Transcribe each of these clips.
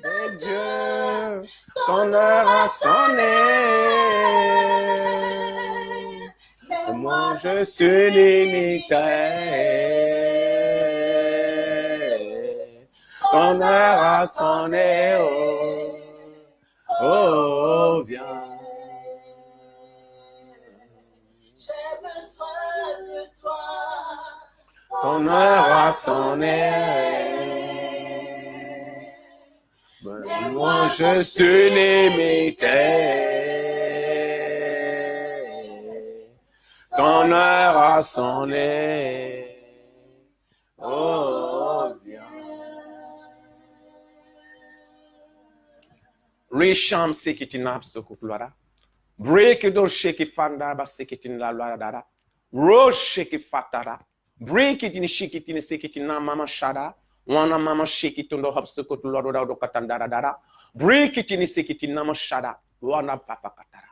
de Dieu, ton heure a sonné. Moi, je suis limité. Ton heure a sonné. Oh, oh, viens. J'ai besoin de toi. Ton heure a sonné. Moi, je suis limité. Ton heure a sonné. Oh, viens. Risham sekitinab sokuplora. Break it or shake it fanda ba sekitin la la da. Rosh shake it fatara. Break it in shake it in sekitin na mama shada. Wana mama shake it on the hub sokot loro da do katandara dara. Break it in sekitin na mama shada. Wana fafa katara.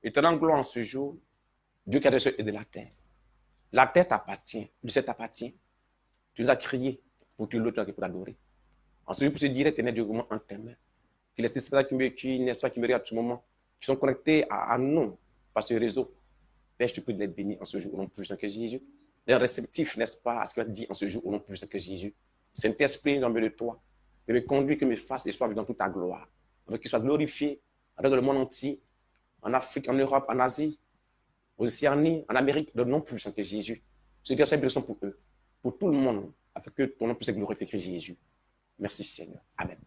Éternel gloire en ce jour, Dieu qui a des cieux et de la terre. La terre t'appartient, le ciel t'appartient. Tu nous as crié pour que l'autre pour l'adorer. En ce jour, pour te dire, éternel Dieu, en tes mains. Que les espèces qui me regardent à tout moment, qui sont connectés à nous par ce réseau, Père, je te prie de les bénir en ce jour au nom puissant que Jésus. Les réceptifs, n'est-ce pas, à ce qu'il a dit en ce jour au nom puissant que Jésus. Saint-Esprit, dans de toi, que me conduis, que me fasse et soit dans toute ta gloire. Avec qu'il soit glorifié dans le monde entier, en Afrique, en Europe, en Asie, en Océanie, en Amérique, dans le nom puissant que Jésus. Ce Dieu, c'est une bénédiction pour eux, pour tout le monde, afin que ton nom puisse être glorifié que Jésus. Merci Seigneur. Amen.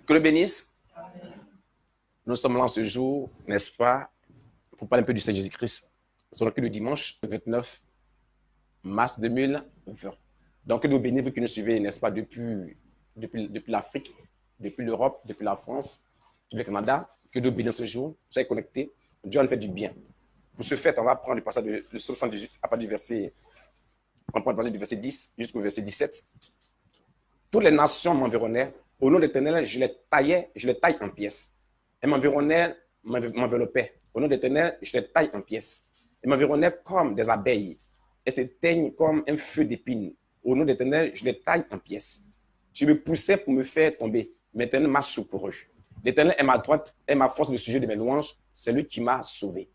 Que le bénisse. Amen. Nous sommes là en ce jour, n'est-ce pas, pour parler un peu du Seigneur Jésus-Christ. Nous sommes là que le dimanche 29 mars 2020. Donc, que nous bénissons, vous qui nous suivez, n'est-ce pas, depuis l'Afrique, depuis l'Europe, depuis la France, depuis le Canada, que nous bénissons ce jour, soyez connectés. Dieu nous fait du bien. Pour ce fait, on va prendre le passage de 78 à partir du verset, on prend le passage du verset 10 jusqu'au verset 17. Toutes les nations m'environnaient. Au nom de l'Éternel, je les taille en pièces. Elles m'enveloppaient. Au nom de l'Éternel, je les taille en pièces. Elles m'environnaient comme des abeilles. Elles s'éteignent comme un feu d'épines. Au nom de l'Éternel, je les taille en pièces. Tu me poussais pour me faire tomber. Mais l'Éternel m'a secouru. L'Éternel est ma droite et ma force, le sujet de mes louanges. C'est lui qui m'a sauvé.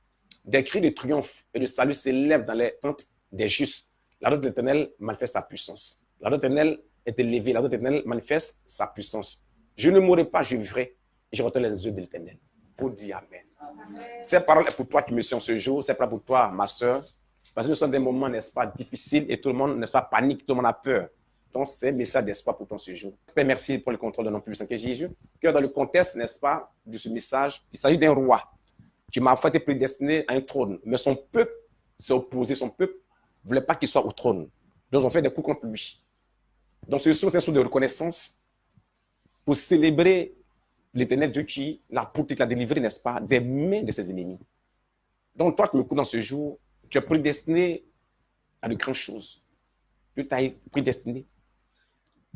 Des cris de triomphe et de salut s'élèvent dans les tentes des justes. La droite de l'Éternel manifeste sa puissance. La droite de l'Éternel est élevée. La droite de l'Éternel manifeste sa puissance. Je ne mourrai pas, je vivrai. Et je retiens les yeux de l'Éternel. Faut dire Amen. Cette parole est pour toi qui me suis en ce jour. C'est pas pour toi, ma soeur. Parce que nous sommes des moments, n'est-ce pas, difficiles et tout le monde, n'est-ce pas, panique, tout le monde a peur. Donc, c'est un message d'espoir pour toi ce jour. Père, merci pour le contrôle de nom puissant que Jésus. Que dans le contexte, n'est-ce pas, de ce message, il s'agit d'un roi qui m'a fait être prédestiné à un trône. Mais son peuple s'est opposé. Son peuple ne voulait pas qu'il soit au trône. Donc, ils ont fait des coups contre lui. Donc, ce jour, c'est un jour de reconnaissance pour célébrer l'Éternel Dieu qui l'a protégé, qui l'a délivré, n'est-ce pas, des mains de ses ennemis. Donc, toi qui me écoutes dans ce jour, tu es prédestiné à de grandes choses. Dieu t'a prédestiné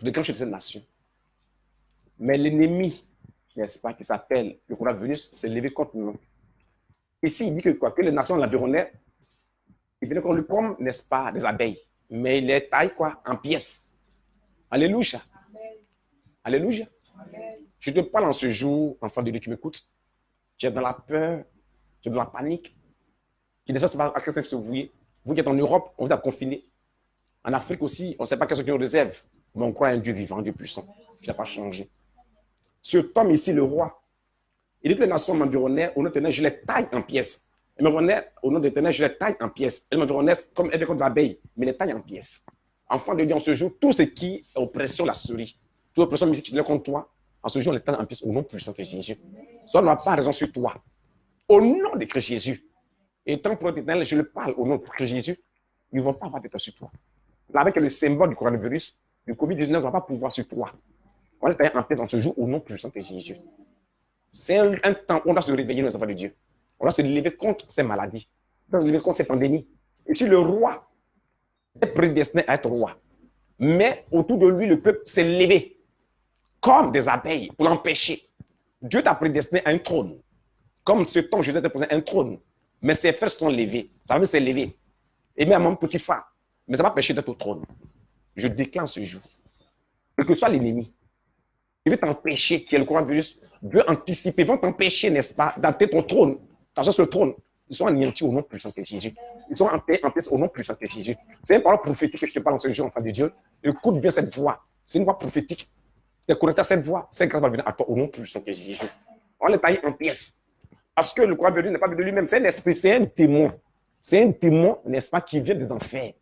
à de grandes choses de cette nation. Mais l'ennemi, n'est-ce pas, qui s'appelle le coronavirus, s'est levé contre nous. Ici, il dit que quoi, que les nations l'environnaient, il venait comme, n'est-ce pas, des abeilles. Mais il les taille, quoi, en pièces. Alléluia. Amen. Alléluia. Amen. Je te parle en ce jour, enfant de Dieu qui m'écoute. Tu es dans la peur, tu es dans la panique. Qui ne sait pas à quel sens vous voyez. Vous qui êtes en Europe, on vous a confiné. En Afrique aussi, on ne sait pas qu'est-ce qu'il nous réserve. Mais on croit à un Dieu vivant, un Dieu puissant, qui n'a pas changé. Cet homme ici, le roi, il dit que les nations m'environnaient, au nom de l'Éternel, je les taille en pièces. Elles m'environnaient, au nom de l'Éternel, je les taille en pièces. Elles m'environnaient comme des abeilles, mais les taille en pièces. Enfant de Dieu, en ce jour, tout ce qui est oppression, la souris, toute oppression musique qui vient contre toi, en ce jour, on les taille en pièces au nom puissant que Jésus. Soit on n'a pas raison sur toi. Au nom de Christ Jésus. Et tant pour l'Éternel, je le parle au nom de Christ Jésus, ils ne vont pas avoir de toi sur toi. Là, avec le symbole du coronavirus, le Covid-19 ne va pas pouvoir sur toi. On va les tailler en pièces en ce jour au nom puissant que Jésus. C'est un temps où on doit se réveiller, nos enfants de Dieu. On doit se lever contre ces maladies. On doit se lever contre ces pandémies. Et si le roi est prédestiné à être roi, mais autour de lui, le peuple s'est levé comme des abeilles pour l'empêcher. Dieu t'a prédestiné à un trône. Comme ce temps, Jésus t'a posé un trône. Mais ses frères se sont levés. Ça veut dire s'est levé. Et même mon petit frère. Mais ça va empêcher d'être au trône. Je déclare ce jour. Quel que soit l'ennemi, qui veut t'empêcher, qui est le coronavirus, veut anticiper, vont t'empêcher, n'est-ce pas, d'atteindre ton trône. Attention sur le trône. Ils sont anéantis au nom puissant de Jésus. Ils sont en paix au nom puissant de Jésus. C'est une parole prophétique que je te parle en ce jour, enfant de Dieu. Écoute bien cette voix. C'est une voix prophétique. Tu es connecté à cette voix. Cette grâce va venir à toi au nom puissant de Jésus. On les taille en pièces. Parce que le coronavirus n'est pas de lui-même. C'est un esprit, c'est un démon. C'est un démon, n'est-ce pas, qui vient des enfers.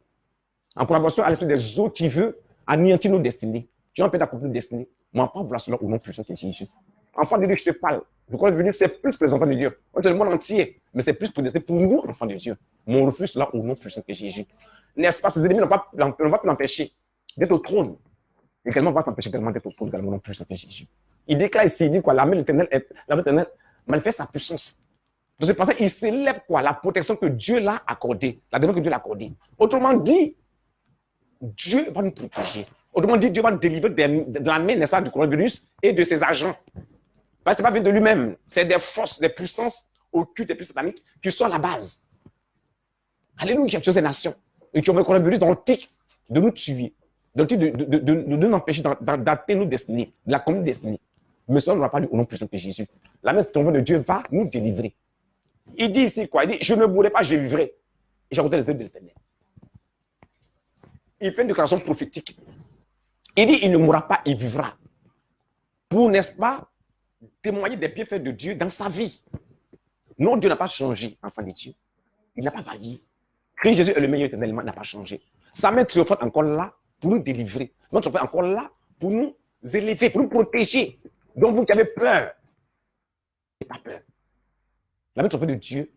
En collaboration à l'esprit des autres qui veut anéantir nos destinées. Tu as un peu d'accomplir nos destinées. Moi, pas vouloir cela au nom puissant de Jésus. Enfant de Dieu, je te parle. Le coronavirus, c'est plus pour les enfants de Dieu. C'est le monde entier, mais c'est plus pour nous, enfants de Dieu. Mais on refuse cela au nom puissant de Jésus. N'est-ce pas, ces ennemis ne vont pas l'empêcher d'être au trône. Également, va t'empêcher également d'être au trône, également au nom puissant de Jésus. Il déclare ici, il dit quoi, l'armée de l'Éternel manifeste sa puissance. Donc, c'est pour ça qu'il célèbre quoi, la protection que Dieu l'a accordée, la défense que Dieu l'a accordée. Autrement dit, Dieu va nous protéger. Autrement dit, Dieu va nous délivrer de la main, n'est-ce pas, du coronavirus et de ses agents. Parce que ce n'est pas venu de lui-même. C'est des forces, des puissances occultes, des puissances sataniques qui sont à la base. Alléluia, qui a tué ces nations. Et qui ont le coronavirus dans le tic de nous tuer, dans le tic de nous empêcher d'atteindre nos destinées, de la commune destinée. Mais cela ne va pas lui au nom puissant de Jésus. La main de Dieu va nous délivrer. Il dit ici quoi? Il dit, je ne mourrai pas, je vivrai. Et j'ai rencontré les œuvres de l'Éternel. Il fait une déclaration prophétique. Il dit, il ne mourra pas, il vivra. Pour, n'est-ce pas, témoigner des bienfaits de Dieu dans sa vie. Non, Dieu n'a pas changé, enfant de Dieu. Il n'a pas failli. Christ Jésus est le meilleur éternellement, n'a pas changé. Sa main triomphante encore là pour nous délivrer. Notre frère encore là pour nous élever, pour nous protéger. Donc vous qui avez peur, n'ayez pas peur. La main triomphante de Dieu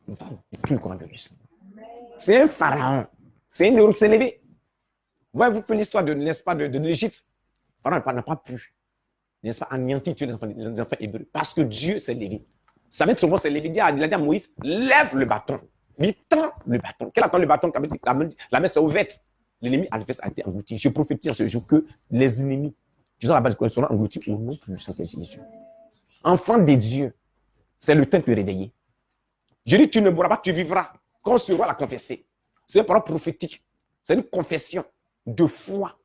va détruire le coronavirus. C'est un pharaon. C'est une route élevée. Voyez-vous que l'histoire de, n'est-ce pas, de l'Égypte, le pharaon n'a pas pu, n'est-ce pas, anéantir les enfants hébreux. Parce que Dieu s'est levé. Sa main triomphante s'est levée. Il a dit à Moïse, lève le bâton. Il tend le bâton. Quel attend le bâton? La main s'est ouverte. L'ennemi a été englouti. Je prophétise ce jour que les ennemis qui sont à la base seront engloutis au nom puissant de Jésus. Enfant de Dieu, c'est le temps de te réveiller. Je dis, tu ne mourras pas, tu vivras. Quand ce roi l'a confessé. C'est une parole prophétique. C'est une confession de foi.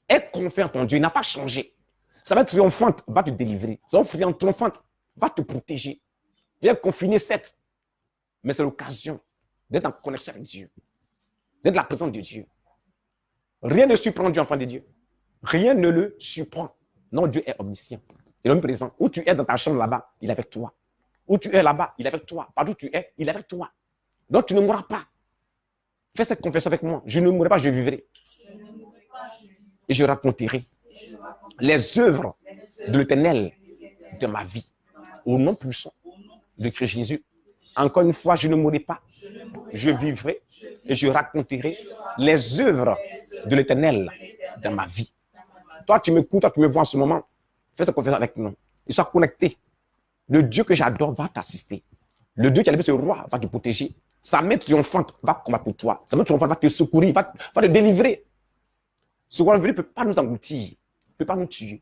Aie confiance en Dieu. Il n'a pas changé. Sa main triomphante va te délivrer. Sa main triomphante va te protéger. Viens confiner cette. Mais c'est l'occasion d'être en connexion avec Dieu. D'être la présence de Dieu. Rien ne surprend Dieu, enfant de Dieu. Rien ne le surprend. Non, Dieu est omniscient. Il est omniprésent. Où tu es dans ta chambre là-bas, il est avec toi. Où tu es là-bas, il est avec toi. Partout où tu es, il est avec toi. Donc tu ne mourras pas. Fais cette confession avec moi. Je ne mourrai pas, je vivrai. Et je raconterai les œuvres de l'Éternel de ma vie. Au nom puissant de Christ Jésus. Encore une fois, je ne mourrai pas. Je vivrai et je raconterai les œuvres de l'Éternel dans ma vie. Toi, tu m'écoutes, toi, tu me vois en ce moment. Fais cette confession avec nous. Il soit connecté. Le Dieu que j'adore va t'assister. Le Dieu qui a levé ce roi va te protéger. Sa main triomphante va combattre pour toi. Sa main triomphante va te secourir, va te délivrer. Ce roi ne peut pas nous engloutir, ne peut pas nous tuer.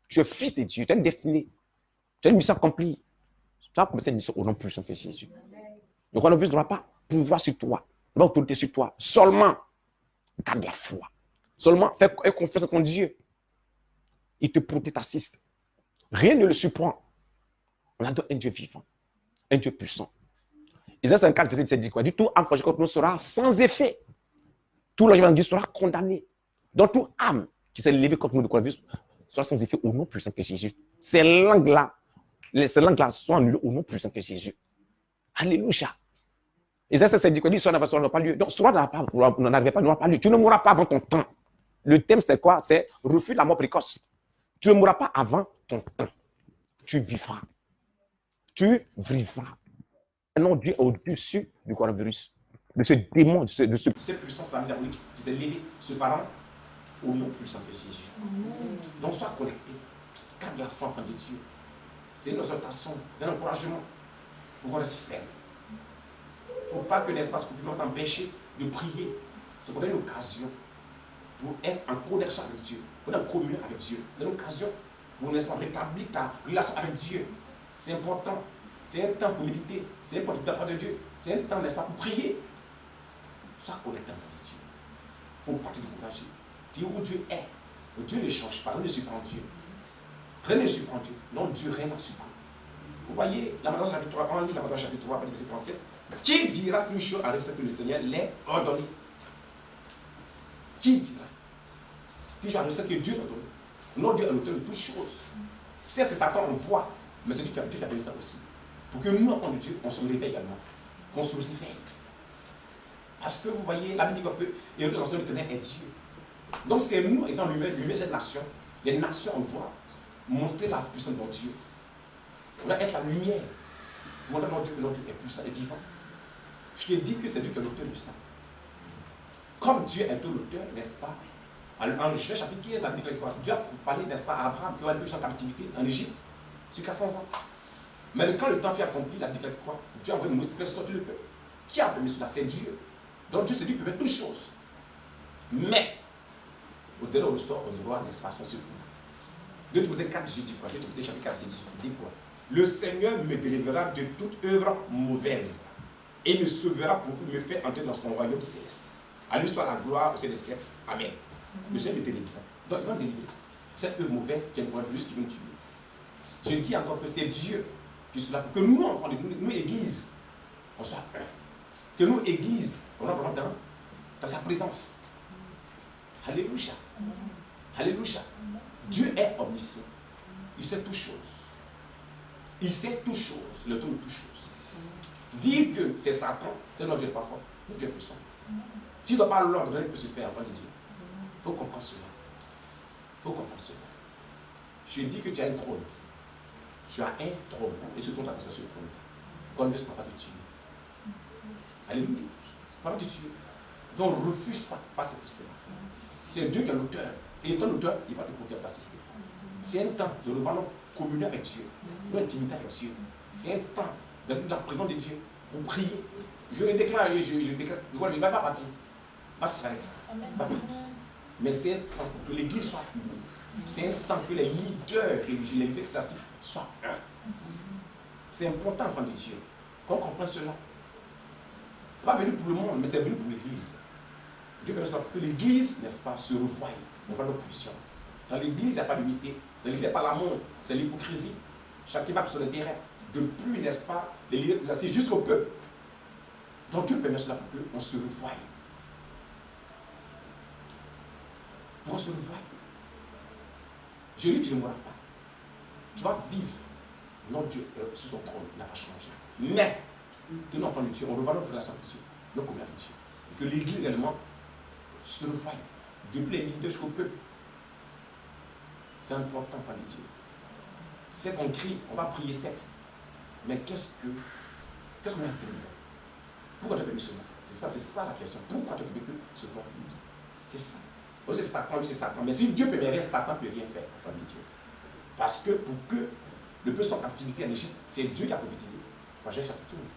Tu es fils de Dieu, tu as une destinée, tu as une mission accomplie. Tu vas commencer une mission au nom puissant de Jésus. Le coronavirus ne doit pas pouvoir sur toi, ne doit pas autorité sur toi. Seulement, garde la foi. Seulement, fais confiance à ton Dieu. Il te protège, t'assiste. Rien ne le surprend. On adore un Dieu vivant, un Dieu puissant. Isaïe 54, verset 17 dit quoi? Du tout âme forgée contre nous sera sans effet. Tout l'engagement de Dieu sera condamné. Donc, toute âme qui s'est levée contre nous de coronavirus sera sans effet au nom puissant que Jésus. Ces langues-là sont annulées au nom puissant que Jésus. Alléluia. Isaïe 57 dit quoi? Dit, cela n'aura pas lieu. Donc, cela n'aura pas lieu. Tu ne mourras pas avant ton temps. Le thème, c'est quoi? C'est refus de la mort précoce. Tu ne mourras pas avant ton temps. Tu vivras. Tu vivras. Non, Dieu est au-dessus du coronavirus, de ce démon, de cette puissance diabolique qui s'est levée, ce pharaon, au nom puissant de Jésus. Donc, sois connecté. Garde la foi, enfant de Dieu. C'est une exhortation, c'est un encouragement pour qu'on reste ferme. Il ne faut pas que l'espace confinement t'empêche de prier. C'est pour une occasion pour être en connexion avec Dieu, pour être en communion avec Dieu. C'est une occasion pour rétablir ta relation avec Dieu. C'est important. C'est un temps pour méditer. C'est un temps pour apprendre de Dieu. C'est un temps, n'est-ce pas, pour prier. Sois connecté avec Dieu. Il faut partir décourager. Dire où Dieu est. Dieu ne change pas. On ne surprend Dieu. Rien ne surprend Dieu. Non, Dieu, rien ne surprend. Vous voyez, Lamentation chapitre 3, on lit Lamentation chapitre 3, verset 37. Qui dira qu'une chose en reste que le Seigneur l'ait ordonné? Qui dira qu'une chose en reste que Dieu l'a ordonné? Non, Dieu est l'auteur de toutes choses. Certes, c'est Satan, on voit, mais c'est Dieu qui a donné ça aussi. Pour que nous, enfants de Dieu, on se réveille également. Qu'on se réveille. Parce que vous voyez, la Bible dit que l'Éternel est Dieu. Donc c'est nous, étant lui-même cette nation, les nations, on doit montrer la puissance de Dieu. On doit être la lumière. Montrer à notre Dieu que notre Dieu est puissant et vivant. Je te dis que c'est Dieu qui est l'auteur de ça. Comme Dieu est l'auteur, n'est-ce pas? En Genèse chapitre 15, ça dit quoi? Dieu a parlé, n'est-ce pas, à Abraham qui aura été en captivité en Égypte sur 400 ans. Mais quand le temps fut accompli, il a dit quoi? Dieu a envoyé Moïse pour faire sortir le peuple. Qui a permis cela? C'est Dieu. Donc Dieu, c'est Dieu qui peut faire toutes choses. Mais, au-delà de l'histoire, on doit, n'est-ce pas, son secours. 2 Timothée 4, 18 dit quoi? 2 Timothée chapitre 4, 18 dit quoi? Le Seigneur me délivrera de toute œuvre mauvaise et me sauvera pour me faire entrer dans son royaume céleste. À lui soit la gloire au ciel des siècles. Amen. Le Seigneur me délivrera. Donc il va me délivrer. Cette œuvre mauvaise qui est une plus qui veut me tuer. Je dis encore que c'est Dieu qui est là pour que nous, enfants, nous, Église, on soit un. Que nous, Église, on soit vraiment dans sa présence. Alléluia. Alléluia. Dieu est omniscient. Il sait toutes choses. Il sait toutes choses, le don de toutes choses. Dire que c'est Satan, c'est notre Dieu n'est pas fort, notre Dieu est puissant. S'il ne doit pas l'ordre, il peut se faire enfant de Dieu. Il faut comprendre cela. Il faut comprendre cela. Je dis que tu as un trône. Tu as un trône. Et ce trône, tu as sur le trône. Quand on veut, ça ne va pas te tuer. Alléluia. Ça ne va pas te tuer. Donc refuse ça, pas ce que c'est. C'est Dieu qui est l'auteur. Et étant l'auteur, il va te protéger, t'assister. C'est un temps de revenir communier avec Dieu, l'intimité avec Dieu. C'est un temps dans la présence de Dieu pour prier. Je le déclare, je déclare, il ne va pas partir. Parce que ça va être ça. Il va partir. Mais c'est un temps pour que l'Église soit unie. C'est un temps que les leaders religieux, les leaders ecclésiastiques soient un. C'est important, enfant de Dieu, qu'on comprenne cela. Ce n'est pas venu pour le monde, mais c'est venu pour l'Église. Dieu permet cela pour que l'Église, n'est-ce pas, se revoie. On voit nos positions. Dans l'Église, il n'y a pas d'unité. Dans l'Église, il n'y a pas l'amour. C'est l'hypocrisie. Chacun va pour son intérêt. De plus, n'est-ce pas, les leaders ecclésiastiques jusqu'au peuple. Donc Dieu permet cela pour qu'on se revoie. Pour qu'on se revoie. Je dis, tu ne mourras pas. Tu vas vivre. Non, Dieu, sur son trône, il n'a pas changé. Mais, que nous, enfants de Dieu, on revoit notre relation avec Dieu, notre communion avec Dieu. Et que l'Église également se revoie. Depuis les leaders jusqu'au peuple. C'est important, enfants de Dieu. C'est qu'on crie, on va prier 7. Mais qu'est-ce qu'on a permis? Pourquoi tu as permis cela? C'est ça la question. Pourquoi tu as permis que ce soit? C'est ça. C'est Satan, c'est Satan. Mais si Dieu permet rien, Satan ne peut rien faire, enfants de Dieu. Parce que pour que le peuple soit en captivité en Égypte, c'est Dieu qui a prophétisé. Dans Genèse chapitre 15.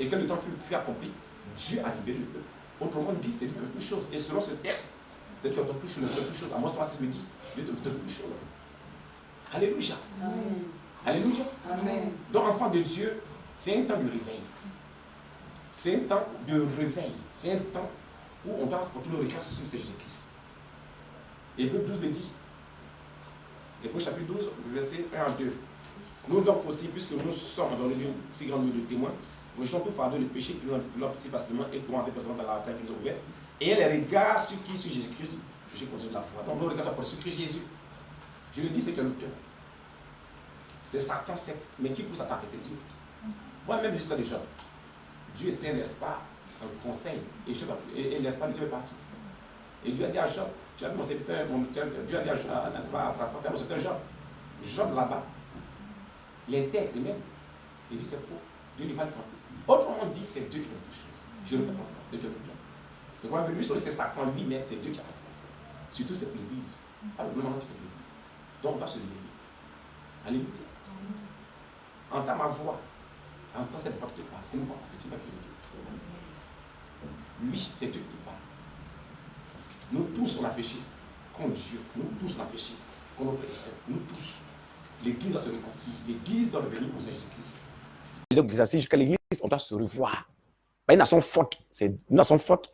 Et quand le temps fut accompli, Dieu a libéré le peuple. Autrement dit, c'est Dieu qui a fait toutes choses. Et selon ce texte, c'est Dieu qui a fait toutes choses. Amos 3,6 me dit, Dieu a fait toutes choses. Alléluia. Amen. Alléluia. Amen. Donc, enfant de Dieu, c'est un temps de réveil. C'est un temps de réveil. C'est un temps où on doit porter le regard sur Jésus-Christ. Hébreux 12 me dit, Hébreux chapitre 12, verset 1 à 2. Nous donc aussi, puisque nous sommes dans une si grande nuit de témoins, nous jetons tout fardeau de péché qui nous enveloppe si facilement et courant avec présent dans la terre qui nous est ouverte. Et les regards sur qui? Sur Jésus-Christ, je continue de la foi. Donc nous regardons sur Christ Jésus. Je le dis, c'est quel auteur? C'est Satan, certes, mais qui pousse à faire? C'est Dieu. Voilà même l'histoire de Job. Dieu était, n'est-ce pas, un conseil. Et n'est-ce pas, Dieu est parti. Et Dieu a dit à Job, tu as vu mon serviteur, Dieu a dit à Job, n'est-ce pas, à Satan, tu as vu mon serviteur Job. Job là-bas, il intègre lui-même. Il dit c'est faux. Dieu lui va le tromper. Autrement dit, c'est Dieu qui fait toutes choses. Je le répète encore, c'est Dieu qui le fait. Donc, on va lui sur lui, c'est Satan lui, mais c'est Dieu qui a la place. Surtout, c'est pour l'Église. Pas le gouvernement, c'est pour l'Église. Donc, on va se réveiller. Alléluia. Entends ma voix. Entends cette voix qui te parle. C'est une voix prophétique avec Dieu. Oui, c'est Dieu qui te parle. Nous tous, on a péché contre Dieu. Nous tous, on a péché contre nos frères et sœurs. Nous tous. L'Église doit se repentir. L'Église doit revenir au Seigneur Jésus-Christ. Jusqu'à l'Église, on doit se revoir. Pas une nation forte. C'est une nation forte.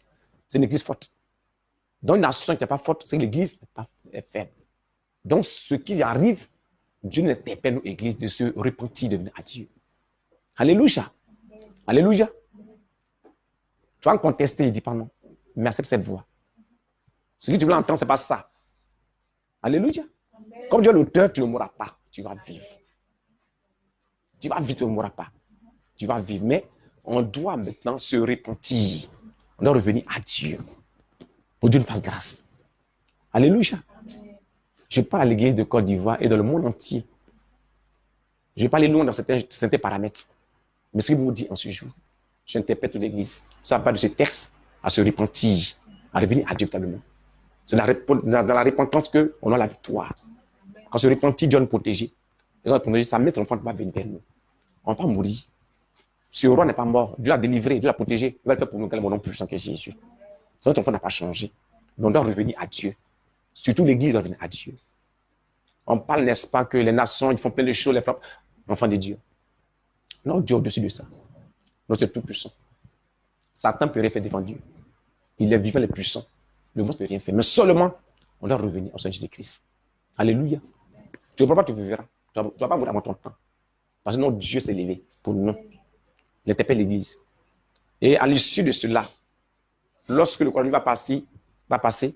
C'est une Église forte. Dans une nation qui n'est pas forte, c'est que l'Église est faible. Donc, ce qui arrive Dieu nous interpelle, nous, Église, de se repentir, de venir à Dieu. Alléluia. Alléluia. Tu vas contester, il dit pas non. Mais accepte cette voix. Ce que tu veux entendre, ce n'est pas ça. Alléluia. Comme Dieu est l'auteur, tu ne mourras pas. Tu vas vivre. Tu vas vivre, tu ne mourras pas. Tu vas vivre. Mais on doit maintenant se repentir. On doit revenir à Dieu. Pour Dieu nous fasse grâce. Alléluia. Je parle à l'église de Côte d'Ivoire et dans le monde entier. Je vais parler loin dans certains paramètres. Mais ce que je vous dis en ce jour, j'interprète toute l'église. Ça va pas de ce texte à se repentir, à revenir à Dieu véritablement. C'est dans la repentance qu'on a la victoire. Quand on se repentit, Dieu nous protège. Et quand on protège, ça met ton enfant de venir vers nous. On ne va pas mourir. Ce roi n'est pas mort. Dieu l'a délivré, Dieu l'a protégé. Il va le faire pour nous, mon nom plus puissant que Jésus. C'est notre enfant n'a pas changé. Donc on doit revenir à Dieu. Surtout l'église doit revenir à Dieu. On parle, n'est-ce pas, que les nations, ils font plein de choses, les frappes. Enfants de Dieu. Non, Dieu au-dessus de ça. Non, c'est tout puissant. Satan peut rien faire devant Dieu. Il est vivant, il est puissant. Le monde ne peut rien faire. Mais seulement, on doit revenir au Seigneur Jésus-Christ. Alléluia. Tu ne peux pas te vivre. Tu ne vas pas mourir avant ton temps. Parce que notre Dieu s'est levé pour nous. Il interpelle l'église. Et à l'issue de cela, lorsque le coronavirus va passer, il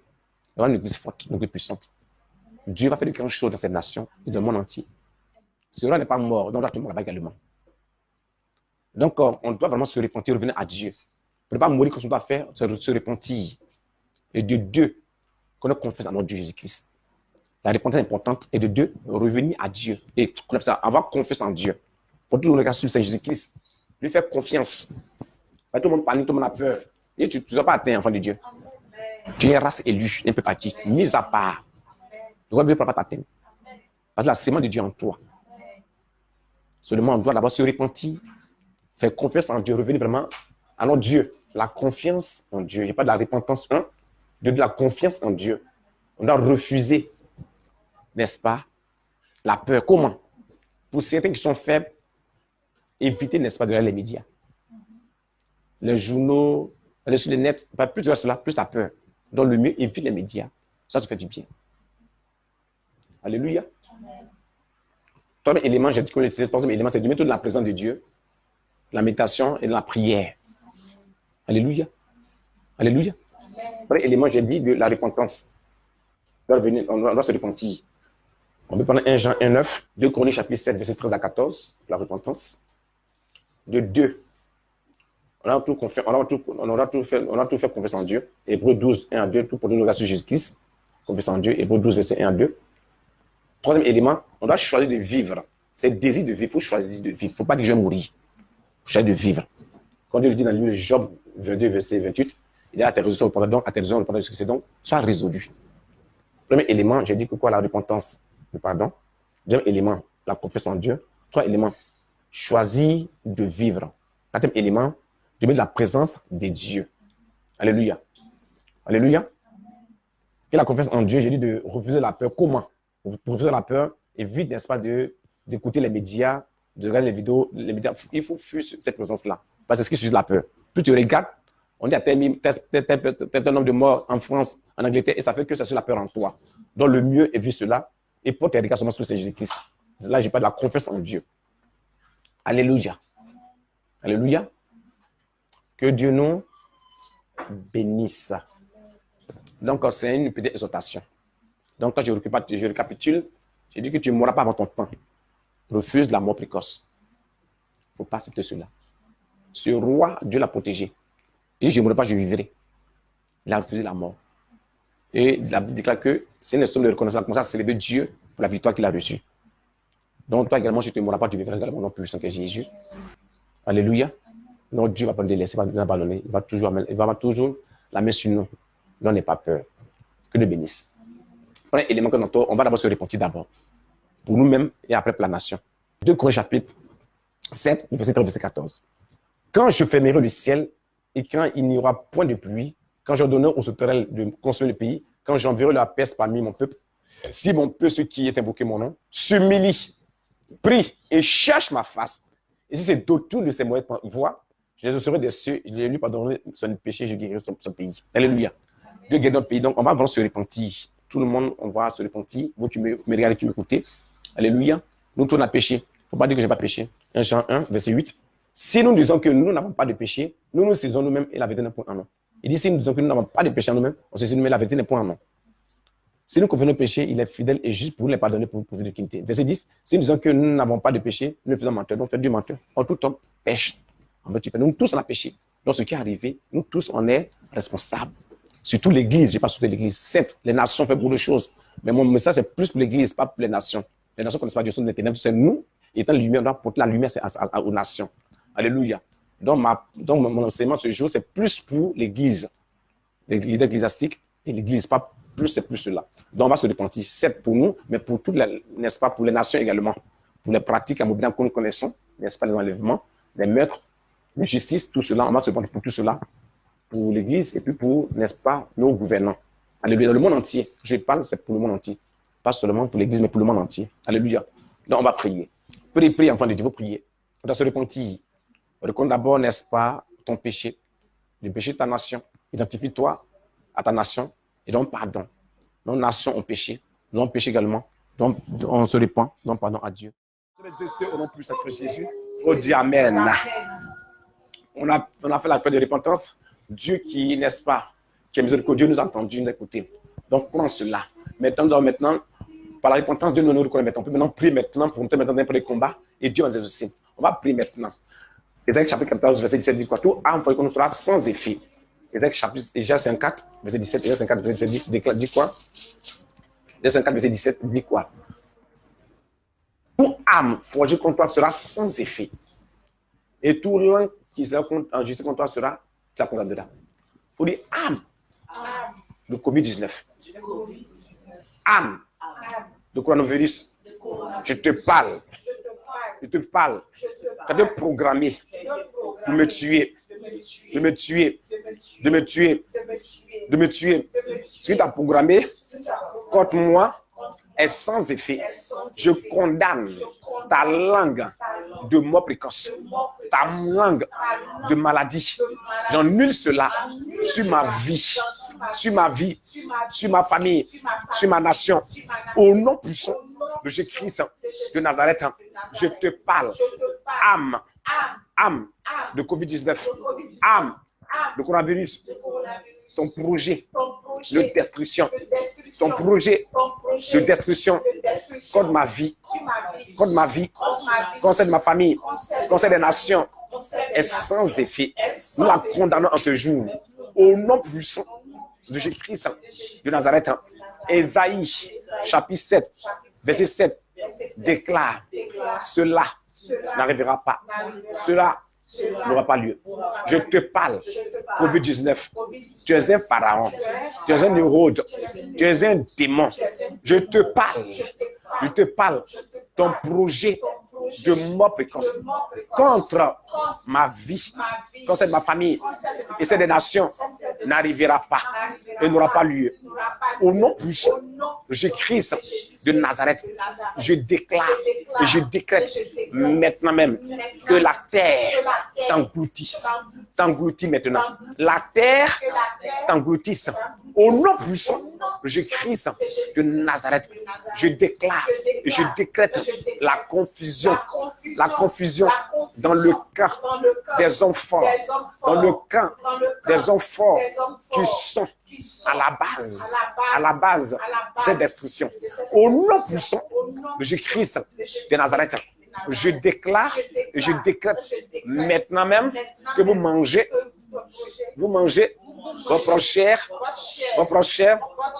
y aura une église forte, une église puissante. Dieu va faire de grandes choses dans cette nation et dans le monde entier. Ce roi n'est pas mort, donc on doit tomber là-bas également. Donc, on doit vraiment se repentir, revenir à Dieu. Pour ne pas mourir comme on doit faire, se repentir. Et de deux, qu'on ait confiance en notre Dieu Jésus-Christ. La repentance est importante. Et de deux, revenir à Dieu. Et avoir confiance en Dieu. Pour tout le monde sur Jésus-Christ, lui faire confiance. Tout le monde panique, tout le monde a peur. Et tu ne dois pas atteindre, enfant de Dieu. Tu es une race élue, un peu partie, mise à part. Tu ne dois pas t'atteindre. Parce que la sémence de Dieu en toi. Seulement, on doit d'abord se repentir, faire confiance en Dieu, revenir vraiment à notre Dieu. La confiance en Dieu. Il n'y a pas de la repentance, de la confiance en Dieu. On doit refuser, n'est-ce pas, la peur. Comment? Pour certains qui sont faibles, éviter, n'est-ce pas, de regarder les médias. Les journaux, aller sur le net, pas plus de cela, plus la peur. Donc le mieux, évite les médias. Ça te fait du bien. Alléluia. Troisième élément, j'ai dit qu'on utilisait le troisième élément, c'est de mettre de la présence de Dieu, la méditation et de la prière. Alléluia. Alléluia. Premier élément, j'ai dit de la repentance. On doit se repentir. On peut prendre 1 Jean 1,9, 2 Corinthiens chapitre 7, verset 13 à 14, la repentance. De 2, on a tout fait confiance en Dieu. Hébreux 12, 1 à 2, tout pour nous regarder sur Jésus-Christ. Confiance en Dieu. Hébreux 12, verset 1 à 2. Troisième élément, on doit choisir de vivre. C'est le désir de vivre. Il faut choisir de vivre. Il ne faut pas dire que je vais mourir. Il faut choisir de vivre. Quand Dieu le dit dans le livre de Job 22, verset 28, il dit à tes résolutions, donc à tes résolutions, le pardon de ce que c'est donc, sois résolu. Premier élément, j'ai dit que quoi? La repentance, le pardon. Deuxième élément, la confiance en Dieu. Troisième élément, choisir de vivre. Quatrième élément, de mettre la présence de Dieu. Alléluia. Alléluia. Et la confiance en Dieu, j'ai dit de refuser la peur. Comment? Pour refuser la peur, évite, n'est-ce pas, d'écouter les médias, de regarder les vidéos, les médias. Il faut fuir cette présence-là. Parce que c'est ce qui suscite la peur. Plus tu regardes, on dit à tel nombre de morts en France, en Angleterre, et ça fait que ça suscite la peur en toi. Donc le mieux, évite cela. Et pour tes regards seulement sur Jésus-Christ. Là, j'ai pas de la confiance en Dieu. Alléluia. Alléluia. Que Dieu nous bénisse. Donc, c'est une petite exhortation. Donc, quand je récapitule, j'ai dit que tu ne mourras pas avant ton temps. Refuse la mort précoce. Il ne faut pas accepter cela. Ce roi, Dieu l'a protégé. Il dit, je ne mourrai pas, je vivrai. Il a refusé la mort. Et il a déclaré que c'est une somme de reconnaissance. Comme ça, célébrer Dieu pour la victoire qu'il a reçue. Donc, toi également, si tu ne mourras pas, tu vivras également non plus puissant que Jésus. Alléluia. Donc, Dieu ne va pas nous délaisser, il va nous abandonner. Il va toujours la main sur nous. Donc, n'aie pas peur. Que Dieu bénisse. Premier élément que on va d'abord se repentir d'abord. Pour nous-mêmes et après pour la nation. 2 Corinthiens chapitre 7, verset 13, verset 14. Quand je fermerai le ciel et quand il n'y aura point de pluie, quand j'ordonnerai aux sauterelles de consommer le pays, quand j'enverrai la peste parmi mon peuple, si mon peuple, ceux qui est invoqué mon nom, s'humilie, prie et cherche ma face, et si c'est d'autres de ces mauvaises voies, je les exaucerai des cieux, je lui pardonnerai son péché, je guérirai son pays. Alléluia. Dieu guérit notre pays, donc on va vraiment se repentir. Tout le monde, on va se repentir. Vous qui me regardez, qui m'écoutez, Alléluia. Nous, tous, on a péché. Il ne faut pas dire que je n'ai pas péché. 1 Jean 1, verset 8. Si nous disons que nous n'avons pas de péché, nous nous saisons nous-mêmes et la vérité n'est point en nous. Il dit, si nous disons que nous n'avons pas de péché en nous-mêmes, on saisit nous-mêmes et la vérité n'est point en nous. Si nous confessons le péché, il est fidèle et juste pour nous les pardonner pour nous de quitter. Verset 10. Si nous disons que nous n'avons pas de péché, nous faisons menteur. Donc, faites du menteur. En tout homme pêche. Nous tous, on a péché. Donc, ce qui est arrivé, nous tous, on est responsables. Surtout l'Église, je ne pas surtout l'Église. Certes, les nations font beaucoup de choses. Mais mon message, c'est plus pour l'Église, pas pour les nations. Les nations ne connaissent pas Dieu, sont des ténèbres. C'est nous, étant la lumière, on doit porter la lumière aux nations. Alléluia. Donc, mon enseignement ce jour, c'est plus pour l'Église. Les leaders ecclésiastiques et l'Église, pas plus, c'est plus cela. Donc, on va se repentir. Certes pour nous, mais pour toutes les, n'est-ce pas, pour les nations également. Pour les pratiques abominables que nous connaissons, n'est-ce pas, les enlèvements, les meurtres, l'injustice, tout cela, on va se repentir pour tout cela. Pour l'Église et puis pour, n'est-ce pas, nos gouvernants. Alléluia. Dans le monde entier, je parle, c'est pour le monde entier. Pas seulement pour l'Église, mais pour le monde entier. Alléluia. Donc, on va prier. Priez, enfant de Dieu, vous priez. On doit se repentir. Reconnais d'abord, n'est-ce pas, ton péché, le péché de ta nation. Identifie-toi à ta nation et donc pardon. Nos nations ont péché, nous avons péché également. Donc, on se repent, donc pardon à Dieu. Ceux au nom plus sacré Jésus, il faut dire Amen. On a fait la prière de repentance. Dieu qui, n'est-ce pas, qui est miséricordieux, nous a entendu, nous a écouté. Donc, prends cela. Maintenant, par la repentance, Dieu nous reconnaît maintenant. On peut maintenant prier maintenant pour nous mettre dans les combats et Dieu va nous exaucer. On va prier maintenant. Ésaïe chapitre 14, verset 17 dit quoi? Tout âme qu'on sera sans effet. Ésaïe chapitre 54, verset 17, Ésaïe 54, verset 17 dit quoi? Ésaïe 54, verset 17 dit quoi? Tout âme forgée contre toi sera sans effet. Et tout langue qui sera enregistré contre toi sera, tu la condamneras. Il faut dire âme de Covid-19. Âme de coronavirus. Je te parle. Je te parle. Tu as été programmé pour me tuer. De me tuer. De me tuer. De me tuer. Ce que tu as programmé contre moi est sans effet. Je condamne ta langue de mort précoce, ta langue de maladie. J'annule cela sur ma vie, sur ma famille, sur ma nation. Au nom puissant de Jésus-Christ de Nazareth, je te parle. Âme de Covid-19, âme de coronavirus, ton projet de destruction, ton projet de destruction contre ma vie, concerne ma famille, concerne les nations, est sans effet. Nous la condamnons en ce jour. Au nom puissant de Jésus-Christ de Nazareth, Ésaïe, chapitre 7, verset 7, déclare, cela n'arrivera pas. Cela n'aura pas lieu. Je te parle, Covid-19. Tu es un pharaon. Tu es un Hérode. Tu es un démon. Je te parle. Ton projet de mort précoce contre ma vie, contre ma famille et celle des nations n'arrivera pas et n'aura pas lieu. Au nom puissant de Jésus-Christ de Nazareth, je déclare et je décrète maintenant même que la terre t'engloutisse maintenant. La terre t'engloutisse. Au nom puissant de Jésus-Christ de Nazareth, je déclare et je décrète la confusion dans le camp des hommes forts, dans le camp des hommes forts qui sont à la base de cette destruction. Au nom puissant de Jésus-Christ de Nazareth, je déclare et je décrète maintenant même que vous mangez votre chair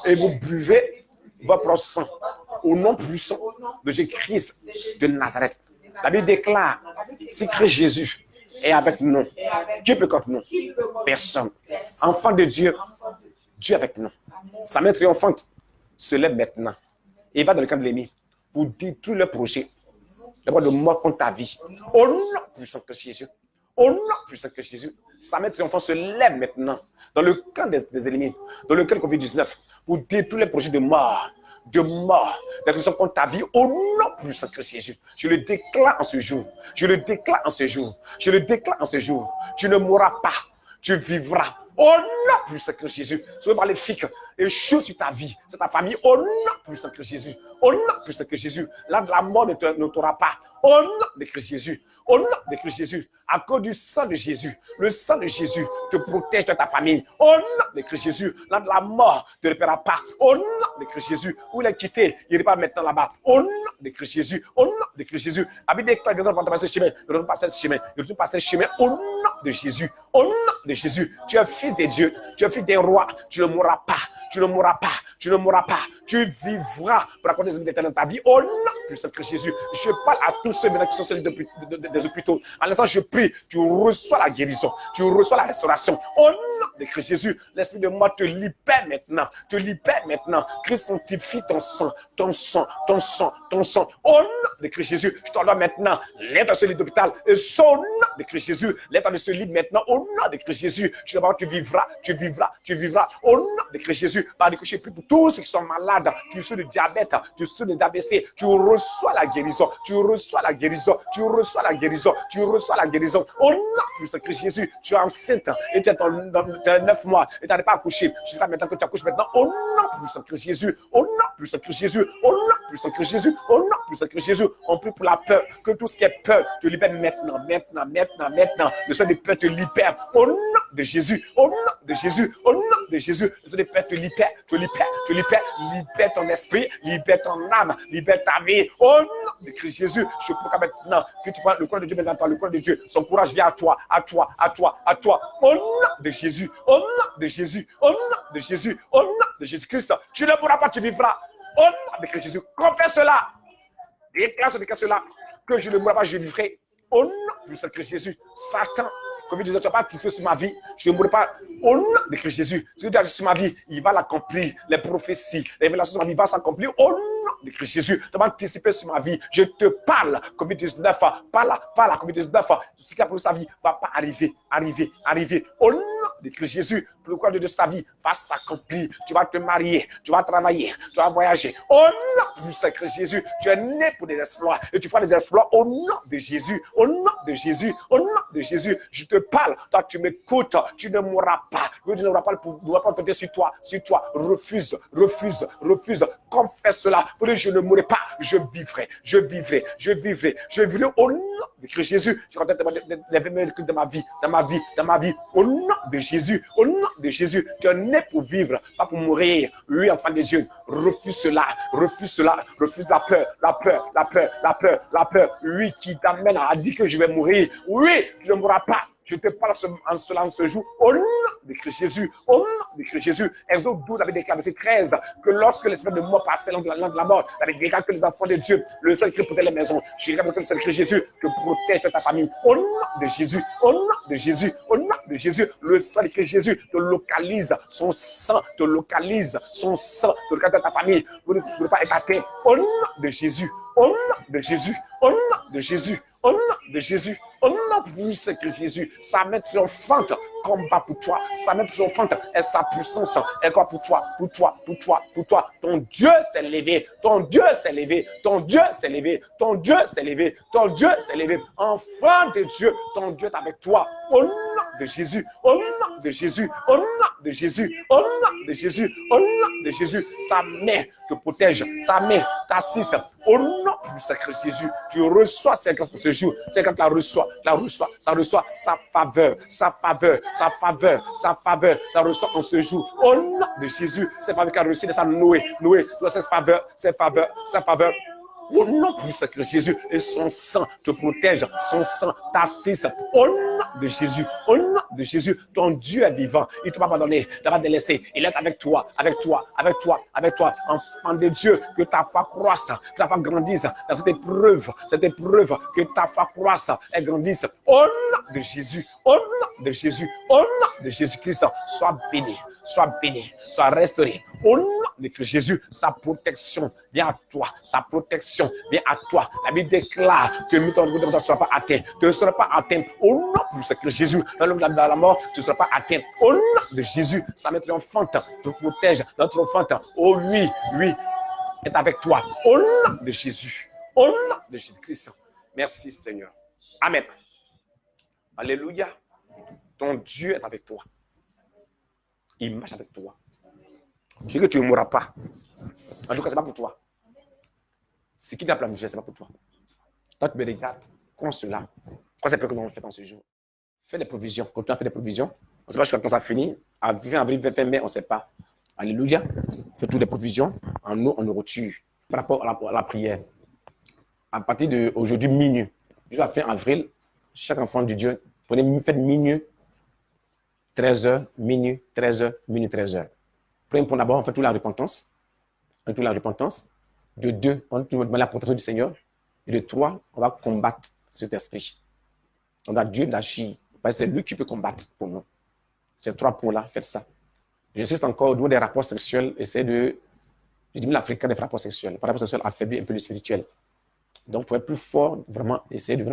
et vous buvez votre sang. Au nom puissant de Jésus-Christ de Nazareth. La Bible déclare, si Christ Jésus est avec nous, qui peut contre nous? Personne. Enfant de Dieu, Dieu avec nous. Sa main triomphante se lève maintenant et va dans le camp de l'ennemi pour détruire le projet d'abord de mort contre ta vie. Au nom puissant que Jésus, au nom puissant que Jésus, sa main triomphante se lève maintenant dans le camp des ennemis, dans le camp de Covid-19 pour détruire les projets de mort, destruction contre ta vie, au nom puissant que Jésus. Je le déclare en ce jour. Tu ne mourras pas, tu vivras Au nom puissant de Jésus. Sauvé par les filles. Échoue sur ta vie, sur ta famille. Au nom puissant de Jésus. Au nom puissant de Jésus. Là, de la mort ne t'aura pas. Au nom de Christ Jésus. Au nom de Christ Jésus. À cause du sang de Jésus. Le sang de Jésus te protège de ta famille. Au nom de Christ Jésus. Là, de la mort ne te repérera pas. Au nom de Christ Jésus. Où il est quitté, il n'est pas maintenant là-bas. Au nom de Christ Jésus. Au nom de Christ Jésus. Habite des cœurs, il ne pas ce chemin. Il ne pas ce chemin. Il ne pas ce chemin. Au nom de Jésus. Au nom de Jésus. Tu es fils de Dieu. Tu es fils des rois. Tu ne mourras pas. Tu ne mourras pas. Tu ne mourras pas. Tu vivras pour raconter des éternels dans ta vie. Au nom puissant de Jésus. Je parle à tous ceux qui sont sur des hôpitaux. En l'instant, je prie. Tu reçois la guérison. Tu reçois la restauration. Au nom de Christ Jésus, l'esprit de moi te libère maintenant. Te libère maintenant. Christ sanctifie ton sang. Ton sang. Ton sang. Ton sang. Au nom de Christ Jésus, je t'ordonne maintenant. Lève-toi de ce lit d'hôpital. Et au nom de Christ Jésus, lève-toi de ce lit maintenant. Au nom de Christ Jésus, tu vivras. Tu vivras. Tu vivras. Au nom de Christ Jésus, par des couches, pour tous ceux qui sont malades, tu souffres de diabète, tu souffres d'AVC, tu reçois la guérison, tu reçois la guérison, tu reçois la guérison, tu reçois la guérison. Au nom de Christ Jésus, tu es enceinte et tu as 9 mois et tu n'arrives pas à accoucher. Je dis maintenant que tu accouches maintenant. Au nom de Christ Jésus, au nom de Christ Jésus, au nom de Christ Jésus, au nom de Christ Jésus, on prie pour la peur, que tout ce qui est peur te libère maintenant. Le sang de peur te libère. Au nom de Jésus, au nom de Jésus, au nom de Jésus, le sang de peur te libère. Libère ton esprit, libère ton âme, libère ta vie. Au nom de Christ Jésus, je proclame maintenant que tu prends le courage de Dieu maintenant, toi, le courage de Dieu. Son courage vient à toi. Au nom de Jésus, au nom de Jésus, au nom de Jésus, au nom de Jésus-Christ. Tu ne pourras pas, tu vivras. Au nom de Christ Jésus, confesse cela. Déclare cela, que je ne mourrai pas, je vivrai. Au nom de Christ Jésus, Satan. Comme je disais, tu n'as pas participé sur ma vie, je ne mourrai pas. Au nom de Christ Jésus, ce que tu as dit sur ma vie, il va l'accomplir. Les prophéties, les révélations sur ma vie vont s'accomplir. Au nom de Christ Jésus, tu n'as pas participé sur ma vie. Je te parle, Covid-19, parle, Covid-19. Ce qui a pour sa vie ne va pas arriver. Au nom de Christ Jésus, pour le quoi de ta vie va s'accomplir. Tu vas te marier, tu vas travailler, tu vas voyager. Au nom de Christ Jésus, tu es né pour des exploits et tu feras des exploits au nom de Jésus. Au nom de Jésus, au nom de Jésus, je te parle. Toi, tu m'écoutes, tu ne mourras pas. Dieu ne va pas compter sur toi. Refuse. Confesse cela. Je ne mourrai pas. Je vivrai au nom de Christ Jésus. Tu rentres dans ma vie. Au nom de Jésus, tu es né pour vivre, pas pour mourir. Oui, enfant de Dieu, refuse cela. Refuse la peur. Oui, qui t'amène à dire que je vais mourir. Oui, tu ne mourras pas. Je te parle en ce jour, au nom de Christ Jésus, au nom de Christ Jésus. Exode 12 avait déclaré, verset 13, que lorsque l'esprit de mort passait dans la mort, il avait déclaré que les enfants de Dieu, le seul qui protège les maisons, je déclare que le seul Christ Jésus te protège ta famille. Au nom de Jésus, le sang de Christ Jésus te localise, son sang te localise ta famille. Vous ne pouvez pas épater. Au nom de Jésus, au nom de Jésus, puissant Christ Jésus, sa main triomphante combat pour toi, sa main triomphante est sa puissance, est quoi pour toi. Ton Dieu s'est levé, enfant de Dieu, ton Dieu est avec toi. Au nom de Jésus, sa main te protège, sa main t'assiste. Au nom de Christ Jésus, tu reçois cette grâce pour ce jour. C'est quand tu la reçois, sa faveur, la reçoit en ce jour. Au nom de Jésus, c'est faveur qu'a reçu de sa Noé, cette faveur. Au nom de Christ Jésus, et son sang te protège, son sang t'assiste. Au nom de Jésus, ton Dieu est vivant. Il ne t'a pas abandonné, il ne t'a pas délaissé. Il est avec toi. Enfant de Dieu, que ta foi croisse, que ta foi grandisse dans cette épreuve, que ta foi croisse et grandisse. Au nom de Jésus, au nom de Jésus-Christ, sois béni, sois restauré. Au nom de Christ Jésus, sa protection vient à toi, La Bible déclare que ton ne sera pas atteint. Tu ne seras pas atteint. Au nom de Christ Jésus, dans la mort, tu ne seras pas atteint. Au nom de Jésus, sa main triomphante te protège, notre enfante. Oh oui, est avec toi. Au nom de Jésus, au nom de Jésus-Christ. Merci Seigneur. Amen. Alléluia. Ton Dieu est avec toi. Il marche avec toi. Je dis que tu ne mourras pas. En tout cas, ce n'est pas pour toi. Ce qui t'a planifié, ce n'est pas pour toi. Toi, tu me regardes. Comment cela? Quoi c'est que nous avons fait dans ce jour? Fais des provisions. Continue à faire des provisions. On ne sait pas jusqu'à quand ça finit. À fin avril, fin mai, on ne sait pas. Alléluia. Fais toutes les provisions en eau, en nourriture. Par rapport à la prière, à partir d'aujourd'hui, minuit, jusqu'à fin avril, chaque enfant de Dieu, faites minuit, 13h, minuit, 13h, minuit, 13h. Premier point d'abord, on fait toute la repentance. Toute la repentance. De 2, on demande la protection du Seigneur. Et de 3, on va combattre cet esprit. On a Dieu d'agir. Parce que c'est lui qui peut combattre pour nous. Ces 3 points-là, faites ça. J'insiste encore au niveau des rapports sexuels, essayez de diminuer la fréquence des rapports sexuels. Les rapports sexuels affaiblit un peu le spirituel. Donc, pour être plus fort, vraiment, essayez de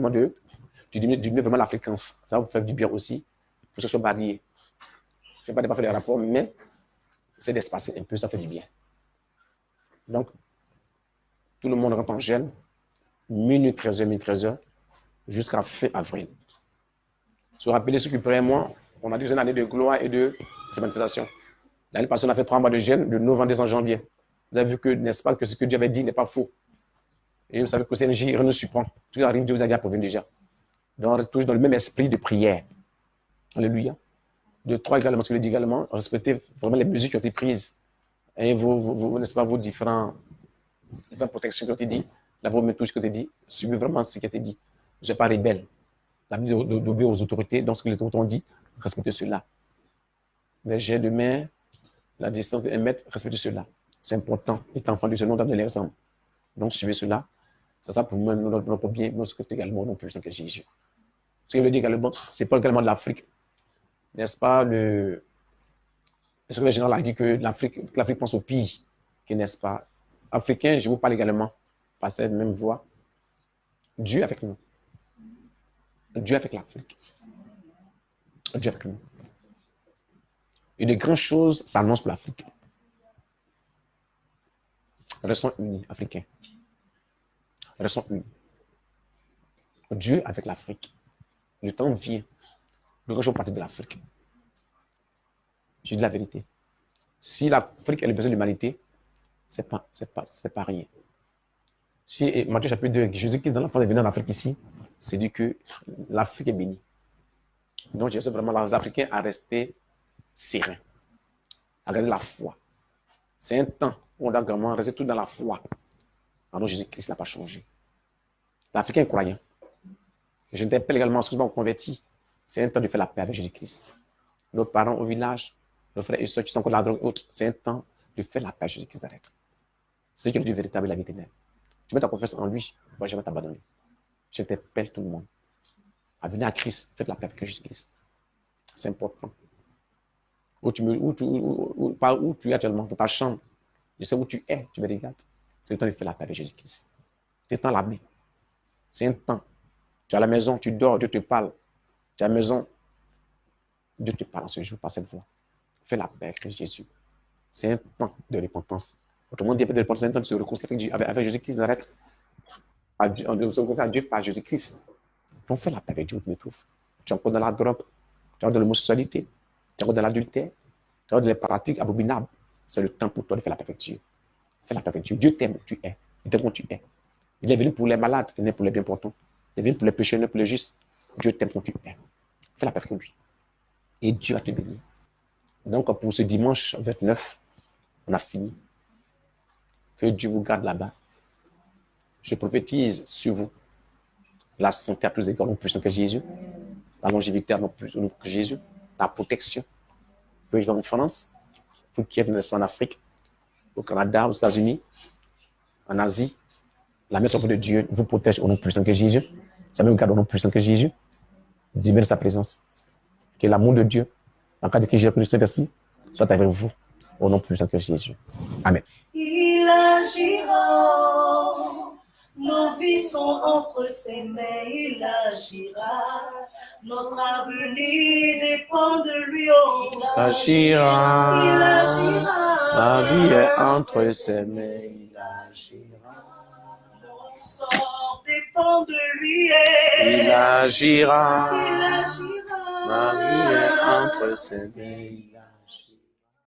diminuer vraiment la fréquence. Ça va vous faire du bien aussi, pour que ce soit varié. Je ne vais pas faire les rapports, mais essayez d'espacer un peu, ça fait du bien. Donc, tout le monde rentre en jeûne, minuit 13h, jusqu'à fin avril. Se rappeler ceux qui prient moi, on a dit une année de gloire et de manifestation. L'année passée, on a fait 3 mois de jeûne, de novembre, décembre, janvier. Vous avez vu que, n'est-ce pas, que ce que Dieu avait dit n'est pas faux. Et vous savez que c'est rien ne surprend. Tout arrive, Dieu vous a déjà prévenu déjà. Donc, on est toujours dans le même esprit de prière. Alléluia. De 3 également, ce que je dis également, respectez vraiment les mesures qui ont été prises. Et n'est-ce pas, vos différentes protections qui ont été dites, la vos méthodes qui ont été dites, suivez vraiment ce qui a été dit. Je ne suis pas rebelle. La vie d'obéir aux autorités, donc ce que les autorités ont dit, respectez cela. Les jets de main, la distance de 1 mètre, respectez cela. C'est important. Étant enfant de ce nom, donner l'exemple. Donc, suivez cela. Ça sera pour moi, notre bien, notre sécurité également, non plus que Jésus. Ce que je veux dire également, c'est pas également de l'Afrique. N'est-ce pas, le secrétaire général a dit que l'Afrique pense au pays, n'est-ce pas? Africain, je vous parle également, par cette même voie. Dieu avec nous. Dieu avec l'Afrique. Dieu avec nous. Et de grandes choses s'annoncent pour l'Afrique. Restons unis, Africains. Restons unis. Dieu avec l'Afrique. Le temps vient. Nous faisons partie de l'Afrique. Je dis la vérité. Si l'Afrique a besoin de l'humanité, c'est pas rien. Si Matthieu chapitre 2, Jésus-Christ dans l'enfant est venu en Afrique ici, c'est dit que l'Afrique est bénie. Donc, j'essaie vraiment les Africains à rester sereins, à garder la foi. C'est un temps où on doit vraiment rester tout dans la foi. Alors, Jésus-Christ n'a pas changé. L'Africain est croyant. Je t'appelle également, excuse-moi, converti. C'est un temps de faire la paix avec Jésus-Christ. Nos parents au village, nos frères et soeurs qui sont encore dans la drogue haute, c'est un temps de faire la paix avec Jésus-Christ d'arrête. C'est qui est le Dieu véritable et la vie éternelle. Tu mets ta confiance en lui, il ne va jamais t'abandonner. Je t'appelle tout le monde à venir à Christ, faites la paix avec Jésus-Christ. C'est important. Où tu es actuellement, dans ta chambre, je sais où tu es, tu me regardes. C'est le temps de faire la paix avec Jésus-Christ. C'est le temps là-bas. C'est un temps. Tu es à la maison, tu dors, Dieu te parle. Tu es à la maison, Dieu te parle en ce jour par cette voix. Fais la paix avec Jésus. C'est un temps de repentance. Autrement dit, de repentance, c'est un temps de se réconcilier avec Jésus-Christ. Arrête. De se réconcilier à Dieu par Jésus-Christ. Donc, fais la paix avec Dieu où tu me trouves. Tu es encore dans la drogue, tu es encore dans l'homosexualité, tu es encore dans l'adultère, tu es encore dans les pratiques abominables. C'est le temps pour toi de faire la paix avec Dieu. Fais la paix avec Dieu. Dieu t'aime où tu es. Il t'aime où tu es. Il est venu pour les malades, il n'est pour les bien portants. Il est venu pour les pécheurs, il n'est pour les justes. Dieu t'aime où tu es. Fais la paix avec lui. Et Dieu va te bénir. Donc, pour ce dimanche 29, on a fini. Que Dieu vous garde là-bas. Je prophétise sur vous la santé à tous les égards, non plus que Jésus. La longévité non plus que Jésus. La protection. Vous vivez en France, vous qui êtes en Afrique, au Canada, aux États-Unis, en Asie. La main de Dieu vous protège au nom plus que Jésus. Ça me garde au nom plus que Jésus. Dieu bénisse sa présence. Que l'amour de Dieu, en cas de que j'ai le Saint-Esprit, soit avec vous au nom plus que Jésus. Amen. Il agira, nos vies sont entre ses mains, il agira, notre avenir dépend de lui. Oh, Il agira, il agira, la vie est entre ses mains, il agira. mon sort dépend de lui. Il agira, Il agira, la vie est entre ses mains.